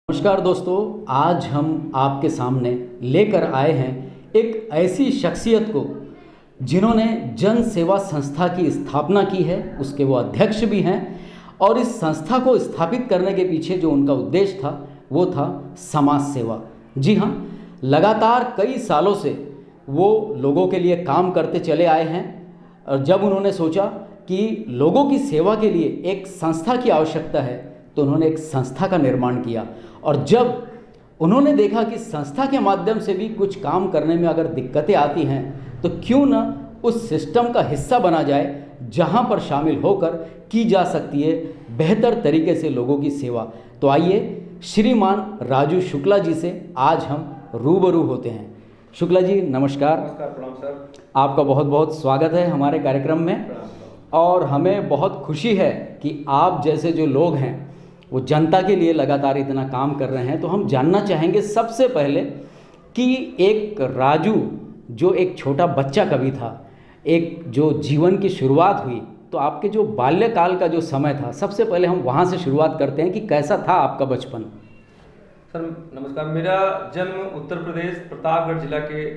नमस्कार दोस्तों, आज हम आपके सामने लेकर आए हैं एक ऐसी शख्सियत को जिन्होंने जन सेवा संस्था की स्थापना की है। उसके वो अध्यक्ष भी हैं और इस संस्था को स्थापित करने के पीछे जो उनका उद्देश्य था वो था समाज सेवा। जी हाँ, लगातार कई सालों से वो लोगों के लिए काम करते चले आए हैं और जब उन्होंने सोचा कि लोगों की सेवा के लिए एक संस्था की आवश्यकता है तो उन्होंने एक संस्था का निर्माण किया। और जब उन्होंने देखा कि संस्था के माध्यम से भी कुछ काम करने में अगर दिक्कतें आती हैं तो क्यों न उस सिस्टम का हिस्सा बना जाए जहां पर शामिल होकर की जा सकती है बेहतर तरीके से लोगों की सेवा। तो आइए श्रीमान राजू शुक्ला जी से आज हम रूबरू होते हैं। शुक्ला जी नमस्कार। नमस्कार, प्रणाम सर। आपका बहुत बहुत स्वागत है हमारे कार्यक्रम में और हमें बहुत खुशी है कि आप जैसे जो लोग हैं वो जनता के लिए लगातार इतना काम कर रहे हैं। तो हम जानना चाहेंगे सबसे पहले कि एक राजू जो एक छोटा बच्चा कभी था, एक जो जीवन की शुरुआत हुई, तो आपके जो बाल्यकाल का जो समय था सबसे पहले हम वहाँ से शुरुआत करते हैं कि कैसा था आपका बचपन। सर नमस्कार। मेरा जन्म उत्तर प्रदेश प्रतापगढ़ जिला के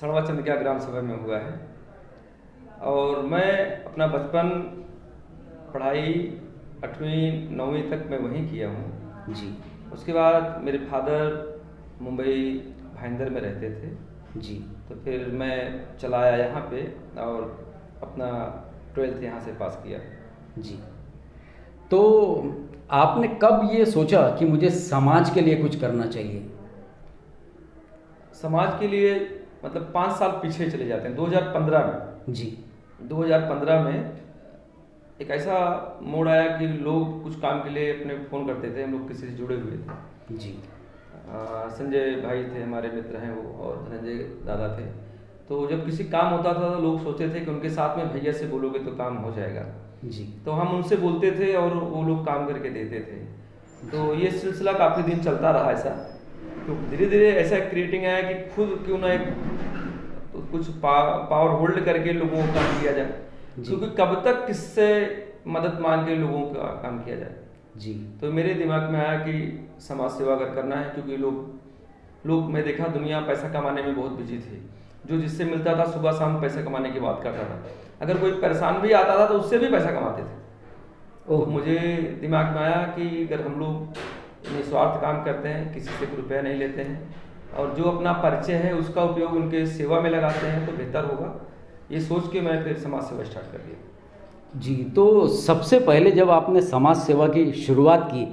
सड़वा चंदकिया ग्राम सभा में हुआ है और मैं अपना बचपन पढ़ाई 8वीं 9वीं तक मैं वहीं किया हूँ। जी उसके बाद मेरे फादर मुंबई भाईंदर में रहते थे जी। तो फिर मैं चला आया यहाँ पे और अपना 12th यहाँ से पास किया। जी, तो आपने कब ये सोचा कि मुझे समाज के लिए कुछ करना चाहिए? समाज के लिए मतलब 5 साल पीछे चले जाते हैं। 2015 में जी 2015 में एक ऐसा मोड़ आया कि लोग कुछ काम के लिए अपने फ़ोन करते थे। हम लोग किसी से जुड़े हुए थे। जी संजय भाई थे, हमारे मित्र हैं वो, और धनंजय दादा थे। तो जब किसी काम होता था तो लोग सोचते थे कि उनके साथ में भैया से बोलोगे तो काम हो जाएगा। जी। तो हम उनसे बोलते थे और वो लोग काम करके देते थे। तो ये सिलसिला काफ़ी दिन चलता रहा ऐसा। तो धीरे धीरे ऐसा क्रिएटिंग आया कि खुद क्यों ना एक कुछ पावर होल्ड करके लोगों को काम किया जाए, क्योंकि कब तक किससे मदद मांग के लोगों का काम किया जाए। जी। तो मेरे दिमाग में आया कि समाज सेवा अगर करना है, क्योंकि लोग मैं देखा दुनिया पैसा कमाने में बहुत बिजी थी। जो जिससे मिलता था सुबह शाम पैसा कमाने की बात करता था। अगर कोई परेशान भी आता था तो उससे भी पैसा कमाते थे। तो मुझे दिमाग में आया कि अगर हम लोग निस्वार्थ काम करते हैं, किसी से रुपया नहीं लेते हैं और जो अपना परिचय है उसका उपयोग उनके सेवा में लगाते हैं तो बेहतर होगा। ये सोच के मैंने फिर समाज सेवा स्टार्ट कर दिया। जी, तो सबसे पहले जब आपने समाज सेवा की शुरुआत की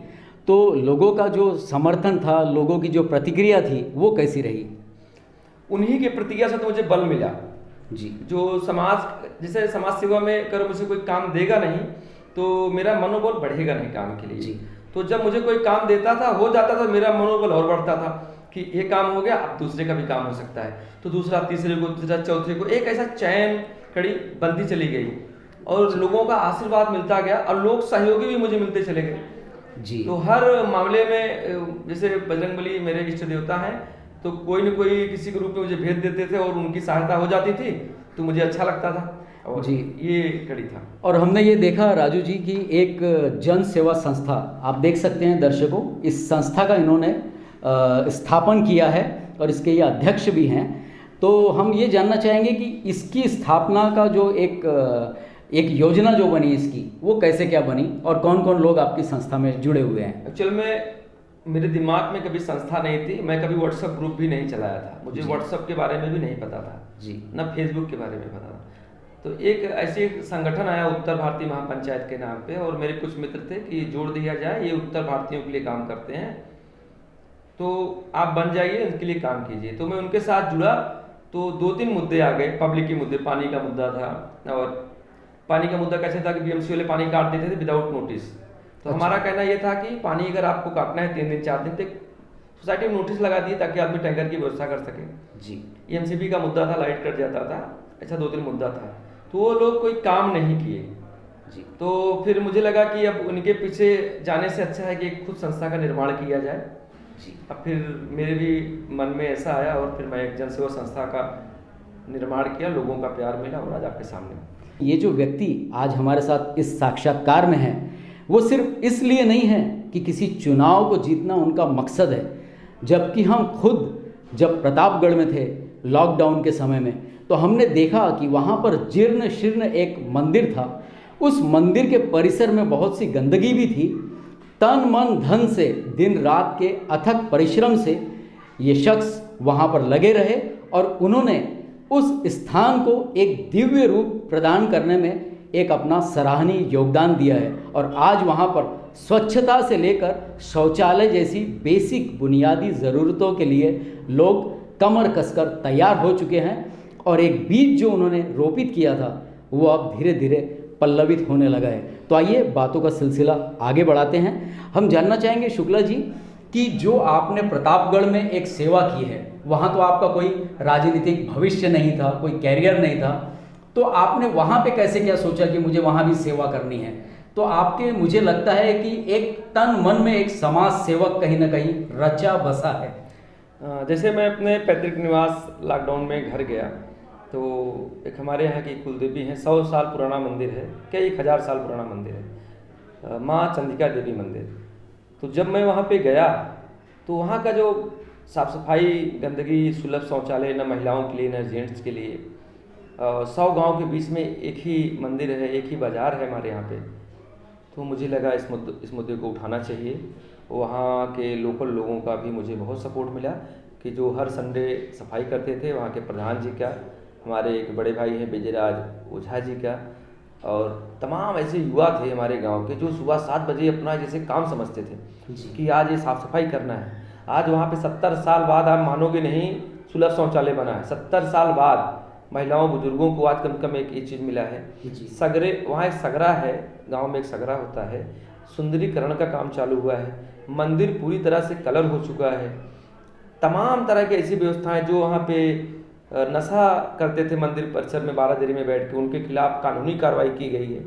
तो लोगों का जो समर्थन था, लोगों की जो प्रतिक्रिया थी वो कैसी रही? उन्हीं के प्रतिक्रिया से तो मुझे बल मिला। जी। जो जैसे समाज सेवा में अगर मुझे कोई काम देगा नहीं तो मेरा मनोबल बढ़ेगा नहीं काम के लिए। जी। तो जब मुझे कोई काम देता था, हो जाता था, मेरा मनोबल और बढ़ता था कि ये काम हो गया, अब दूसरे का भी काम हो सकता है। तो दूसरा तीसरे को, तीसरा चौथे को, एक ऐसा चैन कड़ी बनती चली गई और लोगों का आशीर्वाद मिलता गया और लोग सहयोगी भी मुझे मिलते चले गए। जी। तो हर मामले में जैसे बजरंगबली मेरे इष्ट देवता हैं, तो कोई न कोई किसी के रूप में मुझे भेज देते थे और उनकी सहायता हो जाती थी तो मुझे अच्छा लगता था। और जी, ये कड़ी था। और हमने ये देखा राजू जी की एक जन सेवा संस्था, आप देख सकते हैं दर्शकों, इस संस्था का इन्होंने स्थापन किया है और इसके ये अध्यक्ष भी हैं। तो हम ये जानना चाहेंगे कि इसकी स्थापना का जो एक योजना जो बनी इसकी, वो कैसे क्या बनी और कौन कौन लोग आपकी संस्था में जुड़े हुए हैं? एक्चुअल में मेरे दिमाग में कभी संस्था नहीं थी। मैं कभी व्हाट्सएप ग्रुप भी नहीं चलाया था। मुझे व्हाट्सएप के बारे में भी नहीं पता था जी, ना फेसबुक के बारे में पता था। तो एक ऐसे संगठन आया उत्तर भारतीय महापंचायत के नाम पे और मेरे कुछ मित्र थे कि जोड़ दिया जाए, ये उत्तर भारतीयों के लिए काम करते हैं तो आप बन जाइए, इनके लिए काम कीजिए। तो मैं उनके साथ जुड़ा तो 2-3 मुद्दे आ गए, पब्लिक के मुद्दे। पानी का मुद्दा था और पानी का मुद्दा कैसे था कि बीएमसी वाले पानी काट देते थे विदाउट नोटिस। तो हमारा कहना यह था कि पानी अगर आपको काटना है 3 दिन 4 दिन तक, सोसाइटी में नोटिस लगा दिए ताकि आदमी टैंकर की व्यवस्था कर सके। जी। एमसीबी का मुद्दा था, लाइट कट जाता था, ऐसा 2-3 मुद्दा था। तो वो लोग कोई काम नहीं किए। जी। तो फिर मुझे लगा कि अब उनके पीछे जाने से अच्छा है कि एक खुद संस्था का निर्माण किया जाए। जी। अब फिर मेरे भी मन में ऐसा आया और फिर मैं एक जनसेवा संस्था का निर्माण किया, लोगों का प्यार मिला और आज आपके सामने। ये जो व्यक्ति आज हमारे साथ इस साक्षात्कार में है वो सिर्फ इसलिए नहीं है कि किसी चुनाव को जीतना उनका मकसद है, जबकि हम खुद जब प्रतापगढ़ में थे लॉकडाउन के समय में, तो हमने देखा कि वहाँ पर जीर्ण शीर्ण एक मंदिर था। उस मंदिर के परिसर में बहुत सी गंदगी भी थी। तन मन धन से दिन रात के अथक परिश्रम से ये शख्स वहाँ पर लगे रहे और उन्होंने उस स्थान को एक दिव्य रूप प्रदान करने में एक अपना सराहनीय योगदान दिया है। और आज वहाँ पर स्वच्छता से लेकर शौचालय जैसी बेसिक बुनियादी ज़रूरतों के लिए लोग कमर कसकर तैयार हो चुके हैं और एक बीज जो उन्होंने रोपित किया था वो अब धीरे धीरे पल्लवित होने लगा है। तो आइए बातों का सिलसिला आगे बढ़ाते हैं। हम जानना चाहेंगे शुक्ला जी कि जो आपने प्रतापगढ़ में एक सेवा की है, वहाँ तो आपका कोई राजनीतिक भविष्य नहीं था, कोई कैरियर नहीं था, तो आपने वहाँ पे कैसे क्या सोचा कि मुझे वहाँ भी सेवा करनी है? तो आपके मुझे लगता है कि एक तन मन में एक समाज सेवक कहीं ना कहीं रचा बसा है। जैसे मैं अपने पैतृक निवास लॉकडाउन में घर गया तो एक हमारे यहाँ की कुलदेवी हैं, 100 साल पुराना मंदिर है, कई हज़ार साल पुराना मंदिर है, माँ चंदिका देवी मंदिर। तो जब मैं वहाँ पे गया तो वहाँ का जो साफ़ सफाई, गंदगी, सुलभ शौचालय न महिलाओं के लिए न जेंट्स के लिए, 100 गांव के बीच में एक ही मंदिर है, एक ही बाज़ार है हमारे यहाँ पे। तो मुझे लगा इस मुद्दे को उठाना चाहिए। वहाँ के लोकल लोगों का भी मुझे बहुत सपोर्ट मिला कि जो हर संडे सफाई करते थे, वहाँ के प्रधान जी का, हमारे एक बड़े भाई हैं विजयराज ओझा जी का, और तमाम ऐसे युवा थे हमारे गांव के जो सुबह 7 बजे अपना जैसे काम समझते थे कि आज ये साफ़ सफाई करना है। आज वहाँ पे 70 साल बाद, आप मानोगे नहीं, सुलभ शौचालय बना है। 70 साल बाद महिलाओं बुजुर्गों को आज कम से कम एक ये चीज़ मिला है। सगरे, वहाँ एक सगरा है, गांव में एक सगरा होता है, सुंदरीकरण का काम चालू हुआ है, मंदिर पूरी तरह से कलर हो चुका है, तमाम तरह की ऐसी व्यवस्थाएं जो वहाँ पे नशा करते थे मंदिर परिसर में बारादरी में बैठ के, उनके खिलाफ कानूनी कार्रवाई की गई है।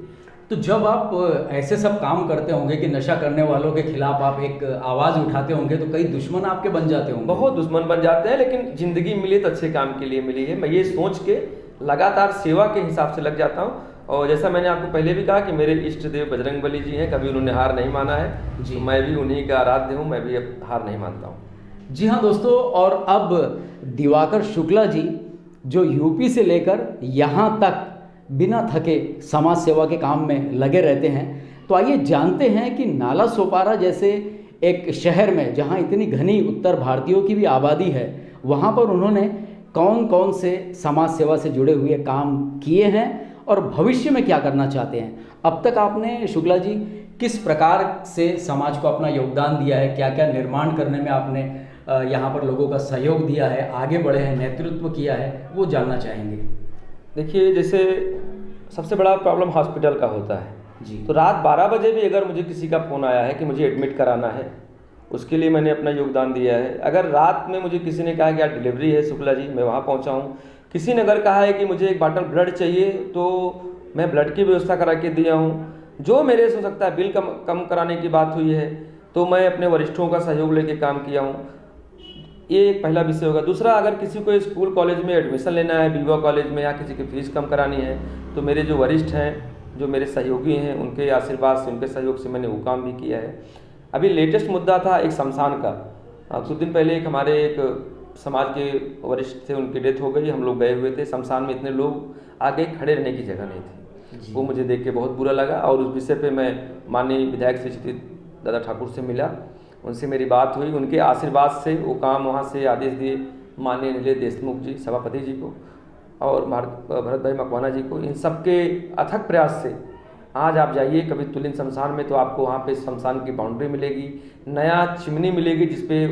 तो जब आप ऐसे सब काम करते होंगे कि नशा करने वालों के खिलाफ आप एक आवाज़ उठाते होंगे, तो कई दुश्मन आपके बन जाते होंगे। बहुत दुश्मन बन जाते हैं, लेकिन ज़िंदगी मिली तो अच्छे काम के लिए मिली है। मैं ये सोच के लगातार सेवा के हिसाब से लग जाता हूँ। और जैसा मैंने आपको पहले भी कहा कि मेरे इष्ट देव बजरंगबली जी हैं, कभी उन्होंने हार नहीं माना है जी। मैं भी उन्हीं का आराध्य हूँ, मैं भी अब हार नहीं मानता हूँ। जी हाँ दोस्तों, और अब दिवाकर शुक्ला जी जो यूपी से लेकर यहाँ तक बिना थके समाज सेवा के काम में लगे रहते हैं, तो आइए जानते हैं कि नाला सोपारा जैसे एक शहर में जहाँ इतनी घनी उत्तर भारतीयों की भी आबादी है, वहाँ पर उन्होंने कौन कौन से समाज सेवा से जुड़े हुए काम किए हैं और भविष्य में क्या करना चाहते हैं। अब तक आपने शुक्ला जी किस प्रकार से समाज को अपना योगदान दिया है, क्या क्या निर्माण करने में आपने यहाँ पर लोगों का सहयोग दिया है, आगे बढ़े हैं, नेतृत्व किया है, वो जानना चाहेंगे। देखिए, जैसे सबसे बड़ा प्रॉब्लम हॉस्पिटल का होता है जी। तो रात 12 बजे भी अगर मुझे किसी का फ़ोन आया है कि मुझे एडमिट कराना है, उसके लिए मैंने अपना योगदान दिया है। अगर रात में मुझे किसी ने कहा कि आज डिलीवरी है शुक्ला जी, मैं वहाँ पहुँचा हूँ। किसी ने अगर कहा है कि मुझे एक बॉटल ब्लड चाहिए, तो मैं ब्लड की व्यवस्था करा के दिया हूँ। जो मेरे से हो सकता है, बिल कम कराने की बात हुई है तो मैं अपने वरिष्ठों का सहयोग लेके काम किया हूँ। ये एक पहला विषय होगा। दूसरा, अगर किसी को स्कूल कॉलेज में एडमिशन लेना है, बीवा कॉलेज में, या किसी की फीस कम करानी है, तो मेरे जो वरिष्ठ हैं, जो मेरे सहयोगी हैं, उनके आशीर्वाद से, उनके सहयोग से मैंने वो काम भी किया है। अभी लेटेस्ट मुद्दा था एक शमशान का। कुछ दिन पहले एक हमारे एक समाज के वरिष्ठ थे, उनकी डेथ हो गई। हम लोग गए हुए थे शमशान में, इतने लोग आगे खड़े रहने की जगह नहीं थी। वो मुझे देख के बहुत बुरा लगा और उस विषय पे मैं माननीय विधायक श्री दादा ठाकुर से मिला, उनसे मेरी बात हुई। उनके आशीर्वाद से वो काम वहाँ से आदेश दिए माननीय नीलेश देशमुख जी सभापति जी को और भरत भाई मकवाना जी को। इन सब के अथक प्रयास से आज आप जाइए कभी तुलिन शमशान में, तो आपको वहाँ पे शमशान की बाउंड्री मिलेगी, नया चिमनी मिलेगी जिसपे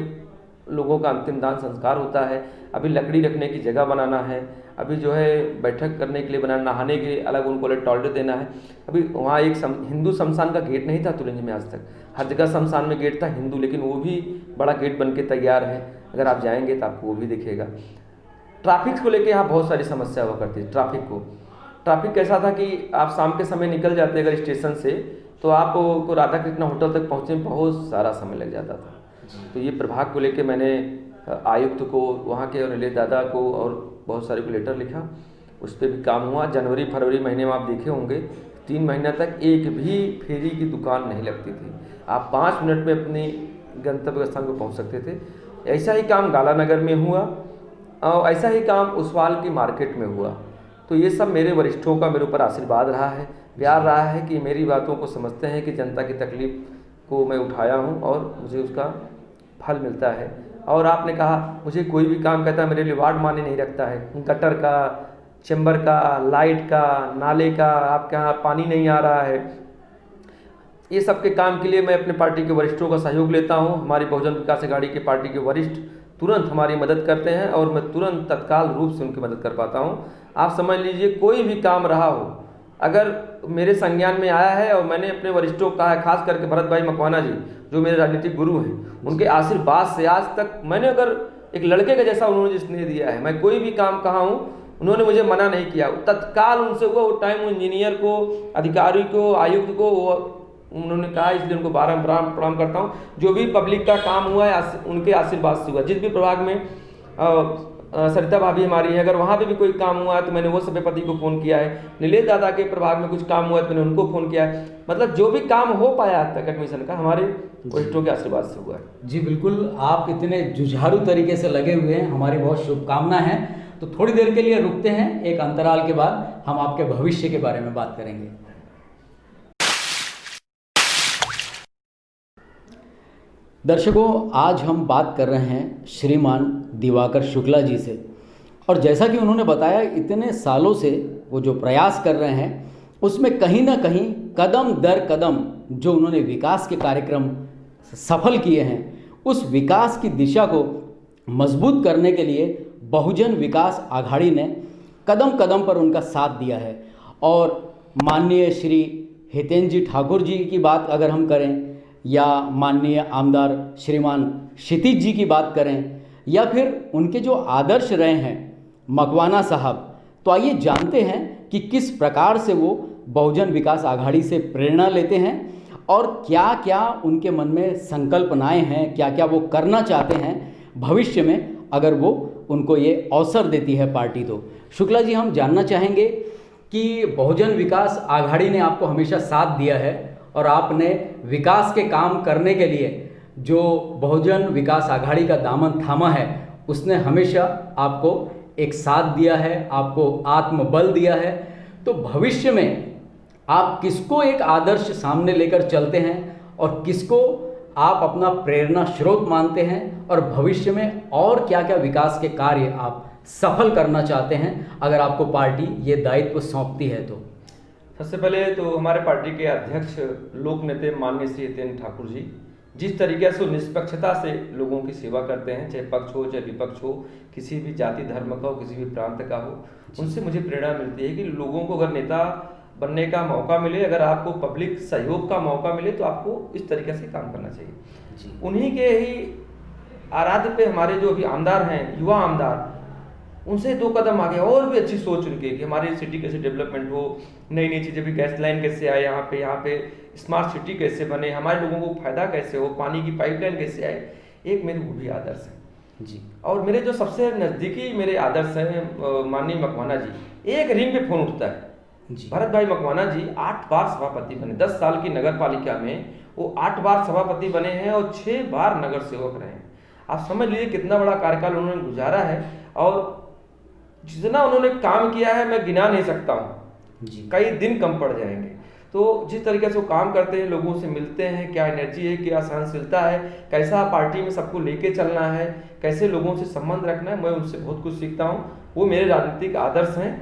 लोगों का अंतिम दान संस्कार होता है। अभी लकड़ी रखने की जगह बनाना है, अभी जो है बैठक करने के लिए बनाना, नहाने के लिए अलग उनको टॉयलेट देना है। अभी वहाँ एक हिंदू शमशान का गेट नहीं था तुरंज में आज तक। हर जगह शमशान में गेट था हिंदू, लेकिन वो भी बड़ा गेट बन के तैयार है। अगर आप जाएंगे तो आपको वो भी दिखेगा। ट्रैफिक को लेके यहाँ बहुत सारी समस्या हुआ करती है। ट्रैफिक कैसा था कि आप शाम के समय निकल जाते अगर स्टेशन से, तो आपको राधा कृष्णा होटल तक पहुँचने में बहुत सारा समय लग जाता था। तो ये प्रभाग को लेके मैंने आयुक्त को, वहाँ के और नीलेश दादा को और बहुत सारे को लेटर लिखा, उस पर भी काम हुआ। जनवरी फरवरी महीने में आप देखे होंगे 3 महीना तक एक भी फेरी की दुकान नहीं लगती थी। आप 5 मिनट में अपनी गंतव्य स्थान पर पहुंच सकते थे। ऐसा ही काम गालानगर में हुआ और ऐसा ही काम उस्वाल की मार्केट में हुआ। तो ये सब मेरे वरिष्ठों का मेरे ऊपर आशीर्वाद रहा है, प्यार रहा है कि मेरी बातों को समझते हैं कि जनता की तकलीफ़ को मैं उठाया हूँ और मुझे उसका फल मिलता है। और आपने कहा मुझे कोई भी काम कहता है मेरे लिए वार्ड माने नहीं रखता है, गटर का, चैम्बर का, लाइट का, नाले का, आपके यहाँ पानी नहीं आ रहा है, ये सब के काम के लिए मैं अपने पार्टी के वरिष्ठों का सहयोग लेता हूँ। हमारी बहुजन विकास अघाड़ी के पार्टी के वरिष्ठ तुरंत हमारी मदद करते हैं और मैं तुरंत तत्काल रूप से उनकी मदद कर पाता हूँ। आप समझ लीजिए कोई भी काम रहा हो, अगर मेरे संज्ञान में आया है और मैंने अपने वरिष्ठों को कहा है, खास करके भरत भाई मकवाना जी जो मेरे राजनीतिक गुरु हैं, उनके आशीर्वाद से आज तक मैंने अगर एक लड़के का जैसा उन्होंने स्नेह दिया है, मैं कोई भी काम कहा हूँ उन्होंने मुझे मना नहीं किया, तत्काल उनसे हुआ। वो टाइम इंजीनियर को, अधिकारी को, आयुक्त को वो उन्होंने कहा, इसलिए उनको बारम्बार प्रणाम करता हूँ। जो भी पब्लिक का काम हुआ है उनके आशीर्वाद से हुआ। जिस भी प्रभाग में सरिता भाभी हमारी है, अगर वहाँ पे भी कोई काम हुआ है तो मैंने वो सभापति को फ़ोन किया है। नीलेश दादा के प्रभाग में कुछ काम हुआ है तो मैंने उनको फ़ोन किया है। मतलब जो भी काम हो पाया आज तक एडमिशन का हमारे वरिष्ठों के आशीर्वाद से हुआ है। जी बिल्कुल, आप इतने जुझारू तरीके से लगे हुए हैं, हमारी बहुत शुभकामना है। तो थोड़ी देर के लिए रुकते हैं, एक अंतराल के बाद हम आपके भविष्य के बारे में बात करेंगे। दर्शकों, आज हम बात कर रहे हैं श्रीमान दिवाकर शुक्ला जी से, और जैसा कि उन्होंने बताया इतने सालों से वो जो प्रयास कर रहे हैं उसमें कहीं ना कहीं कदम दर कदम जो उन्होंने विकास के कार्यक्रम सफल किए हैं, उस विकास की दिशा को मजबूत करने के लिए बहुजन विकास आघाड़ी ने कदम कदम पर उनका साथ दिया है। और माननीय श्री हितेंद्र जी ठाकुर जी की बात अगर हम करें, या माननीय आमदार श्रीमान क्षितिज जी की बात करें, या फिर उनके जो आदर्श रहे हैं मकवाना साहब, तो आइए जानते हैं कि किस प्रकार से वो बहुजन विकास आघाड़ी से प्रेरणा लेते हैं और क्या क्या उनके मन में संकल्पनाएं हैं, क्या क्या वो करना चाहते हैं भविष्य में अगर वो उनको ये अवसर देती है पार्टी। तो शुक्ला जी, हम जानना चाहेंगे कि बहुजन विकास आघाड़ी ने आपको हमेशा साथ दिया है और आपने विकास के काम करने के लिए जो बहुजन विकास आघाड़ी का दामन थामा है उसने हमेशा आपको एक साथ दिया है, आपको आत्मबल दिया है। तो भविष्य में आप किसको एक आदर्श सामने लेकर चलते हैं और किसको आप अपना प्रेरणा स्रोत मानते हैं, और भविष्य में और क्या क्या विकास के कार्य आप सफल करना चाहते हैं अगर आपको पार्टी ये दायित्व सौंपती है? तो सबसे पहले तो हमारे पार्टी के अध्यक्ष लोक नेता माननीय श्री हितेंद्र ठाकुर जी जिस तरीके से निष्पक्षता से लोगों की सेवा करते हैं, चाहे पक्ष हो चाहे विपक्ष हो, किसी भी जाति धर्म का हो, किसी भी प्रांत का हो, उनसे मुझे प्रेरणा मिलती है कि लोगों को अगर नेता बनने का मौका मिले, अगर आपको पब्लिक सहयोग का मौका मिले तो आपको इस तरीके से काम करना चाहिए। उन्हीं के ही आराध्य पे हमारे जो अभी आमदार हैं, युवा आमदार, उनसे 2 कदम आगे और भी अच्छी सोच उनके कि हमारी सिटी कैसे डेवलपमेंट हो, नई नई चीज़ें भी, गैस लाइन कैसे आए यहाँ पे स्मार्ट सिटी कैसे बने, हमारे लोगों को फायदा कैसे हो, पानी की पाइपलाइन कैसे आए। एक मेरे वो भी आदर्श है जी। और मेरे जो सबसे नज़दीकी मेरे आदर्श हैं माननीय मकवाना जी, एक रिंग पे फोन उठता है जी। भरत भाई मकवाना जी 8 बार सभापति बने, 10 साल की नगर पालिका में वो 8 बार सभापति बने हैं और 6 बार नगर सेवक रहे हैं। आप समझ लीजिए कितना बड़ा कार्यकाल उन्होंने गुजारा है और जितना उन्होंने काम किया है मैं गिना नहीं सकता हूँ जी, कई दिन कम पड़ जाएंगे। तो जिस तरीके से वो काम करते हैं, लोगों से मिलते हैं, क्या एनर्जी है, क्या सहनशीलता है, कैसा पार्टी में सबको लेके चलना है, कैसे लोगों से संबंध रखना है, मैं उनसे बहुत कुछ सीखता हूँ। वो मेरे राजनीतिक आदर्श हैं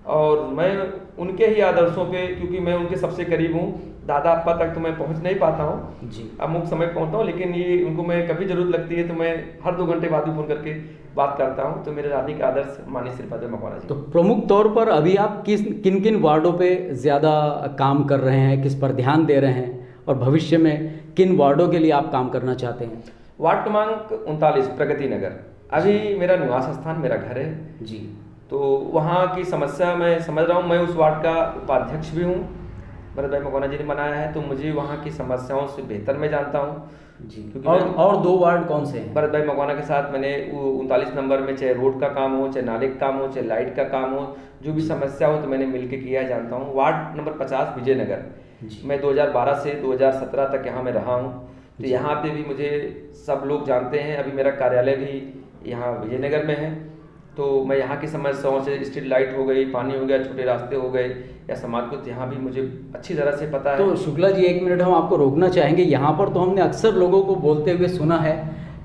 और मैं उनके ही आदर्शों पे, क्योंकि मैं उनके सबसे करीब हूँ, दादा अप्पा तक तो मैं पहुँच नहीं पाता हूँ जी, अमुक समय पहुँचता हूँ, लेकिन ये उनको मैं कभी जरूरत लगती है तो मैं हर 2 घंटे बाद भी फोन करके बात करता हूँ। तो मेरे राजनीतिक आदर्श माननीय श्री मकवाना जी। तो प्रमुख तौर पर अभी आप किन किन वार्डों पे ज़्यादा काम कर रहे हैं, किस पर ध्यान दे रहे हैं, और भविष्य में किन वार्डों के लिए आप काम करना चाहते हैं? वार्ड क्रमांक 39 प्रगति नगर अभी मेरा निवास स्थान, मेरा घर है जी। तो वहाँ की समस्या मैं समझ रहा हूँ। मैं उस वार्ड का उपाध्यक्ष भी हूँ, भरत भाई मकवाना जी ने बनाया है, तो मुझे वहाँ की समस्याओं से बेहतर मैं जानता हूँ। जी। क्योंकि और 2 वार्ड कौन से हैं? भरत भाई मकवाना के साथ मैंने 39 नंबर में चाहे रोड का काम हो, चाहे नाले का काम हो, चाहे लाइट का काम हो, जो भी समस्या हो तो मैंने मिलकर किया है, जानता हूँ। वार्ड नंबर 50 विजयनगर, मैं 2012 से 2017 तक यहाँ में रहा हूँ, तो यहाँ पे भी मुझे सब लोग जानते हैं। अभी मेरा कार्यालय भी यहाँ विजयनगर में है, तो मैं यहाँ की समस्याओं से, स्ट्रीट लाइट हो गई, पानी हो गया, छोटे रास्ते हो गए या समाज को, यहाँ भी मुझे अच्छी तरह से पता है। तो शुक्ला जी 1 मिनट हम आपको रोकना चाहेंगे। यहाँ पर तो हमने अक्सर लोगों को बोलते हुए सुना है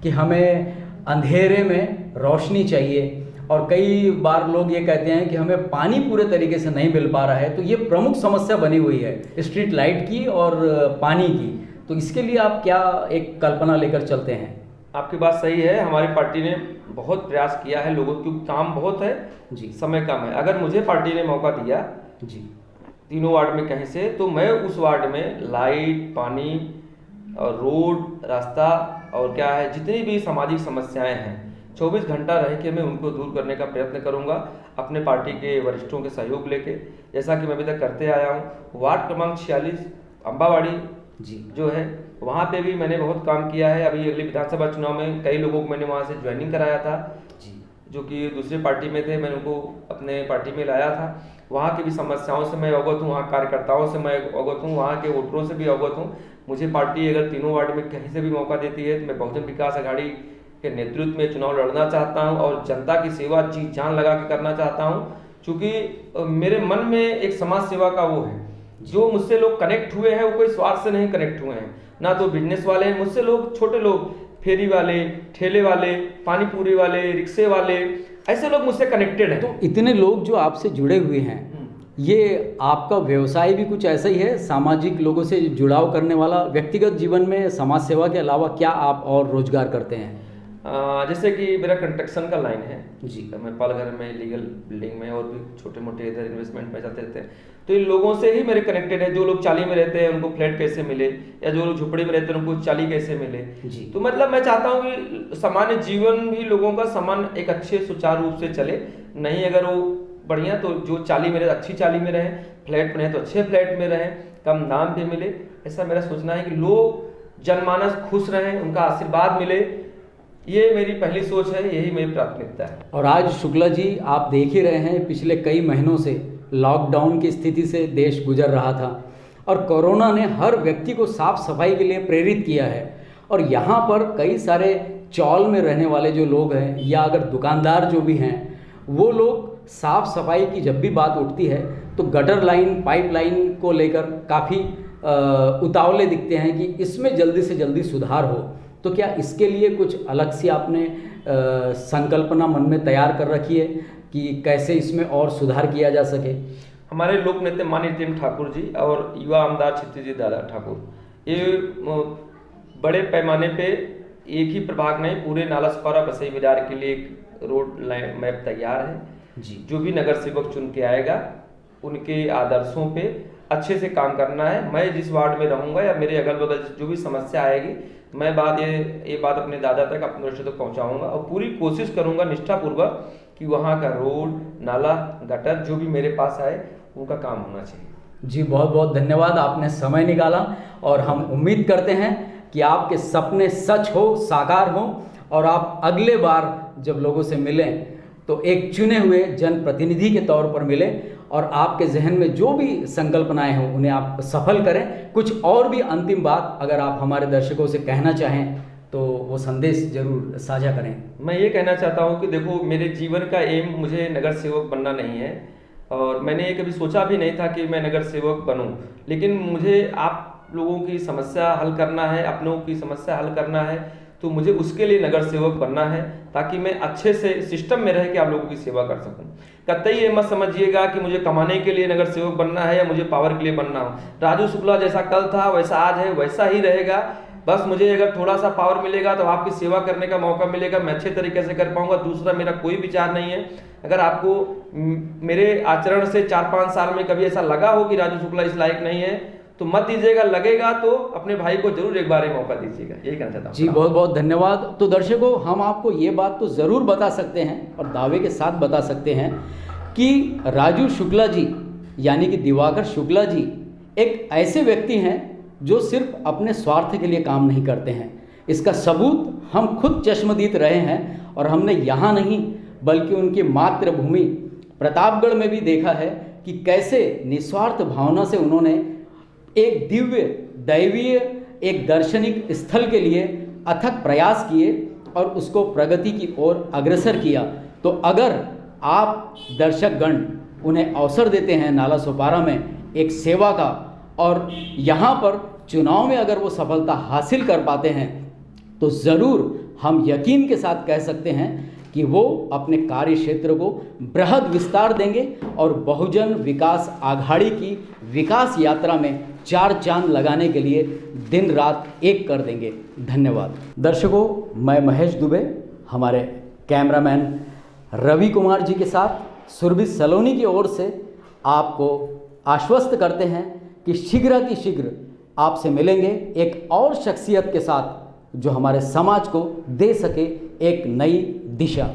कि हमें अंधेरे में रोशनी चाहिए, और कई बार लोग ये कहते हैं कि हमें पानी पूरे तरीके से नहीं मिल पा रहा है। तो ये प्रमुख समस्या बनी हुई है स्ट्रीट लाइट की और पानी की। तो इसके लिए आप क्या एक कल्पना लेकर चलते हैं? आपकी बात सही है, हमारी पार्टी ने बहुत प्रयास किया है लोगों, क्योंकि काम बहुत है जी, समय कम है। अगर मुझे पार्टी ने मौका दिया जी, तीनों वार्ड में कहीं से, तो मैं उस वार्ड में लाइट, पानी और रोड, रास्ता और क्या है, जितनी भी सामाजिक समस्याएं हैं, 24 घंटा रह के मैं उनको दूर करने का प्रयत्न करूंगा, अपने पार्टी के वरिष्ठों के सहयोग लेके, जैसा कि मैं अभी तक करते आया हूं। वार्ड क्रमांक 46 अम्बावाड़ी जी, जो है, वहाँ पे भी मैंने बहुत काम किया है। अभी अगले विधानसभा चुनाव में कई लोगों को मैंने वहाँ से ज्वाइनिंग कराया था, जी, जो कि दूसरी पार्टी में थे, मैंने उनको अपने पार्टी में लाया था। वहाँ की भी समस्याओं से मैं अवगत हूँ, वहाँ कार्यकर्ताओं से मैं अवगत हूँ, वहाँ के वोटरों से भी अवगत हूँ। मुझे पार्टी अगर तीनों वार्ड में कहीं से भी मौका देती है तो मैं बहुजन विकास आघाड़ी के नेतृत्व में चुनाव लड़ना चाहता हूँ और जनता की सेवा जी जान लगा के करना चाहता हूँ, क्योंकि मेरे मन में एक समाज सेवा का वो है। जो मुझसे लोग कनेक्ट हुए हैं वो कोई स्वार्थ से नहीं कनेक्ट हुए हैं, ना तो बिजनेस वाले हैं। मुझसे लोग, छोटे लोग, फेरी वाले, ठेले वाले, पानी पूरी वाले, रिक्शे वाले, ऐसे लोग मुझसे कनेक्टेड हैं। तो इतने लोग जो आपसे जुड़े हुए हैं, ये आपका व्यवसाय भी कुछ ऐसा ही है, सामाजिक लोगों से जुड़ाव करने वाला? व्यक्तिगत जीवन में समाज सेवा के अलावा क्या आप और रोजगार करते हैं? जैसे कि मेरा कंस्ट्रक्शन का लाइन है जी, मैं पालघर में लीगल बिल्डिंग में और भी छोटे मोटे इधर इन्वेस्टमेंट में चलते रहते हैं, तो इन लोगों से ही मेरे कनेक्टेड है। जो लोग चाली में रहते हैं उनको फ्लैट कैसे मिले, या जो लोग झुपड़ी में रहते हैं उनको चाली कैसे मिले। जी, तो मतलब मैं चाहता हूँ कि सामान्य जीवन भी लोगों का समान एक अच्छे सुचारू रूप से चले। नहीं अगर वो बढ़िया, तो जो चाली में रहे अच्छी चाली में रहे, फ्लैट में रहे तो अच्छे फ्लैट में रहे, कम दाम पे मिले। ऐसा मेरा सोचना है कि लोग जनमानस खुश रहें, उनका आशीर्वाद मिले, ये मेरी पहली सोच है, यही मेरी प्राथमिकता है। और आज शुक्ला जी आप देख ही रहे हैं, पिछले कई महीनों से लॉकडाउन की स्थिति से देश गुजर रहा था और कोरोना ने हर व्यक्ति को साफ सफाई के लिए प्रेरित किया है। और यहाँ पर कई सारे चौल में रहने वाले जो लोग हैं, या अगर दुकानदार जो भी हैं, वो लोग साफ सफाई की जब भी बात उठती है तो गटर लाइन, पाइप लाइन को लेकर काफ़ी उतावले दिखते हैं कि इसमें जल्दी से जल्दी सुधार हो। तो क्या इसके लिए कुछ अलग से आपने संकल्पना मन में तैयार कर रखी है कि कैसे इसमें और सुधार किया जा सके? हमारे लोक नेता माननीय टीम ठाकुर जी और युवा आमदार क्षितिज दादा ठाकुर, ये बड़े पैमाने पे एक ही प्रभाग में पूरे नाला सुपारा बसई विरार के लिए एक रोड लाइन मैप तैयार है जी, जो भी नगर सेवक चुन के आएगा उनके आदर्शों पे अच्छे से काम करना है। मैं जिस वार्ड में रहूंगा या मेरे अगल बगल जो भी समस्या आएगी, मैं ये बात अपने दादा तक, अपने वरिष्ठों तक पहुंचाऊंगा और पूरी कोशिश करूंगा निष्ठापूर्वक कि वहाँ का रोड, नाला, गटर जो भी मेरे पास आए उनका काम होना चाहिए। जी, बहुत बहुत धन्यवाद, आपने समय निकाला और हम उम्मीद करते हैं कि आपके सपने सच हो, साकार हो और आप अगले बार जब लोगों से मिलें तो एक चुने हुए जनप्रतिनिधि के तौर पर मिलें और आपके जहन में जो भी संकल्पनाएं हों उन्हें आप सफल करें। कुछ और भी अंतिम बात अगर आप हमारे दर्शकों से कहना चाहें तो वो संदेश जरूर साझा करें। मैं ये कहना चाहता हूँ कि देखो, मेरे जीवन का एम मुझे नगर सेवक बनना नहीं है और मैंने ये कभी सोचा भी नहीं था कि मैं नगर सेवक बनूं, लेकिन मुझे आप लोगों की समस्या हल करना है, अपनों की समस्या हल करना है, तो मुझे उसके लिए नगर सेवक बनना है ताकि मैं अच्छे से सिस्टम में रह के आप लोगों की सेवा कर सकूं। कतई ये मत समझिएगा कि मुझे कमाने के लिए नगर सेवक बनना है या मुझे पावर के लिए बनना हो। राजू शुक्ला जैसा कल था वैसा आज है, वैसा ही रहेगा। बस मुझे अगर थोड़ा सा पावर मिलेगा तो आपकी सेवा करने का मौका मिलेगा, मैं अच्छे तरीके से कर पाऊंगा। दूसरा, मेरा कोई विचार नहीं है। अगर आपको मेरे आचरण से 4-5 साल में कभी ऐसा लगा हो कि राजू शुक्ला इस लायक नहीं है तो मत दीजिएगा, लगेगा तो अपने भाई को जरूर एक बार मौका दीजिएगा, यही कहना चाहता हूँ। जी, बहुत बहुत धन्यवाद। तो दर्शकों, हम आपको ये बात तो ज़रूर बता सकते हैं और दावे के साथ बता सकते हैं कि राजू शुक्ला जी यानी कि दिवाकर शुक्ला जी एक ऐसे व्यक्ति हैं जो सिर्फ अपने स्वार्थ के लिए काम नहीं करते हैं, इसका सबूत हम खुद चश्मदीद रहे हैं और हमने यहाँ नहीं बल्कि उनकी मातृभूमि प्रतापगढ़ में भी देखा है कि कैसे निस्वार्थ भावना से उन्होंने एक दिव्य दैवीय एक दार्शनिक स्थल के लिए अथक प्रयास किए और उसको प्रगति की ओर अग्रसर किया। तो अगर आप दर्शकगण उन्हें अवसर देते हैं नालासोपारा में एक सेवा का और यहाँ पर चुनाव में अगर वो सफलता हासिल कर पाते हैं तो ज़रूर हम यकीन के साथ कह सकते हैं कि वो अपने कार्य क्षेत्र को बृहद विस्तार देंगे और बहुजन विकास आघाड़ी की विकास यात्रा में 4 चांद लगाने के लिए दिन रात एक कर देंगे। धन्यवाद। दर्शकों, मैं महेश दुबे हमारे कैमरामैन रवि कुमार जी के साथ सुरभि सलोनी की ओर से आपको आश्वस्त करते हैं कि शीघ्र आपसे मिलेंगे एक और शख्सियत के साथ जो हमारे समाज को दे सके एक नई दिशा।